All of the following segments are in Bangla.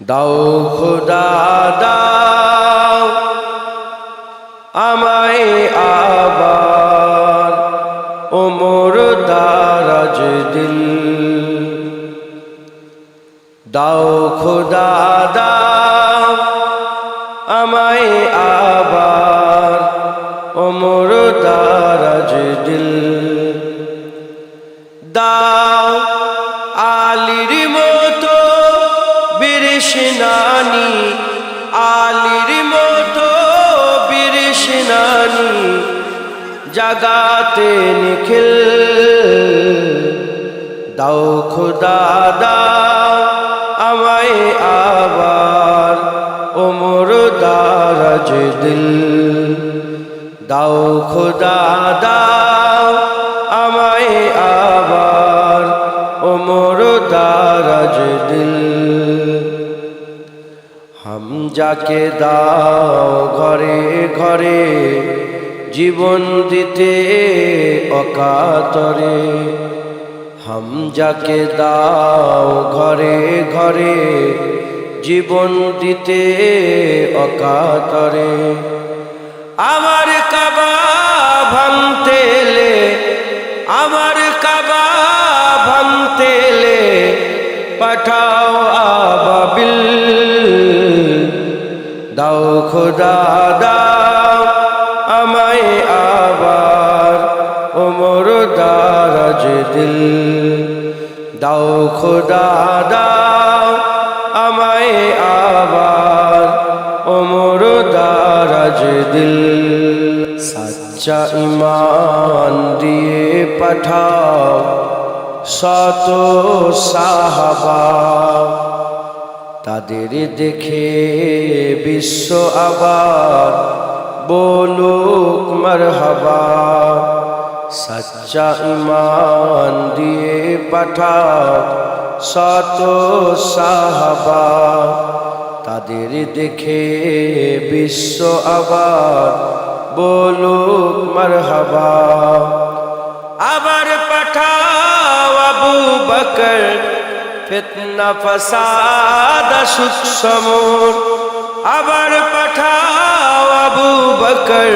দাও খোদা দাও আমায় আবার ওমর দারাজ দিল। দাও খোদা দাও আমায় আবার ওমর দারাজ দিল। দাও আলীর মতো বিরশনানি, আলীর মতো বিরশনানি জাগাতে নিখিল। দাও খোদা দাও আমায় আবার ওমর দারাজ দিল। দাও খোদা দাও আমায় আবার ওমর দারাজ দিল। হামজাকে দাও ঘরে ঘরে জীবন দিতে অকাতরে। হামজাকে দাও ঘরে ঘরে জীবন দিতে অকাতরে। আমার কাবা ভাঙতে এলে, আমার কাবা ভাঙতে এলে পাঠাও আবাবিল। দাও খোদা দাও আমায় আবার ওমর দারাজ দিল। দাও খোদা দাও আমায় আবার ওমর দারাজ দিল। সাচ্চা ঈমান দিয়ে পাঠাও শত সাহাবা, তাদের দেখে বিশ্ব আবার বলুক মারহাবা। সচ্চা ঈমান দিয়ে পাঠাও শত সাহাবা, তাদের দেখে বিশ্ব আবার বলুক মারহাবা। আবার পাঠাও আবু বকর ফিতনা ফাসাদ সুসমর। আবার পাঠাও আবু বকর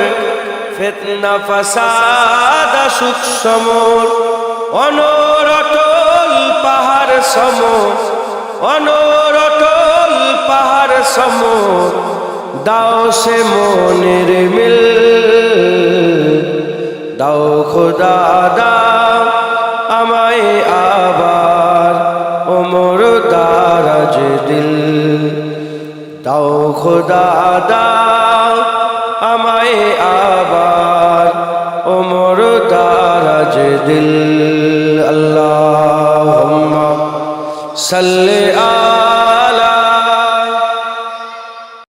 ফিতনা ফাসাদ সুসমর। অনরটল পাহাড় সম, অনরটল পাহাড় সম দাও সে মনের মিল। দাও খোদা দাও আমায় আবার ওমর দারাজ দিল। দাও খোদা দাও আমায় আবার ওমর দারাজ দিল। আল্লাহুম্মা সাল্লি